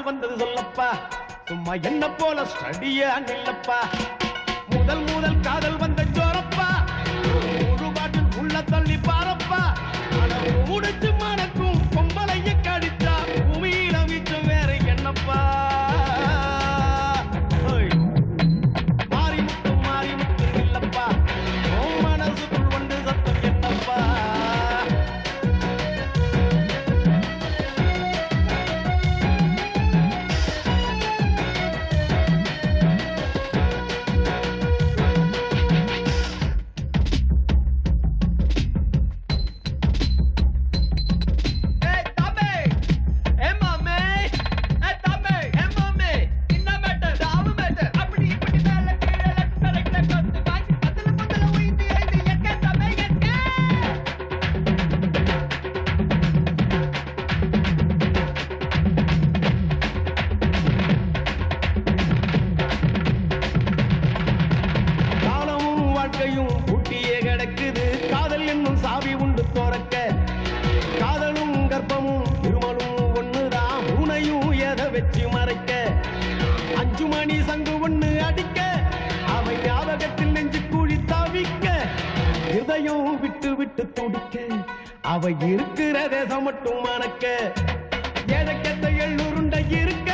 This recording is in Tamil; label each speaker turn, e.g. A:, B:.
A: காதல் வந்தது சொல்லப்பா சும்மா என்ன போல ஸ்டடியா நில்லப்பா முதல் முதல் காதல் வந்த ஜோரப்பா ஒரு பாட்டில் உள்ள தள்ளி பாரப்பா முடிச்சு மனக்கும் பொம்பளைய கடிச்சா பூமியில வீச்சம் வேற என்னப்பா மாறி முத்து இல்லப்பா மனசுக்குள் வந்து சத்தம் என்னப்பா பூட்டியே கிடக்குது காதல் என்னும் சாவி உண்டு தோறக்க காதலும் கர்ப்பமும் இருமலும் ஒண்ணுதான் பூனையும் எதை வச்சு மறைக்க 5 மணி சங்கு ஒண்ணு அடிக்க அவை ஞாபகத்தில் நெஞ்சு கூழி தவிக்க இதயம் விட்டு விட்டு துடிக்க அவை இருக்கிற தேசம் மட்டும் மணக்க எதற்கெத்த எள்ளுருண்டை இருக்க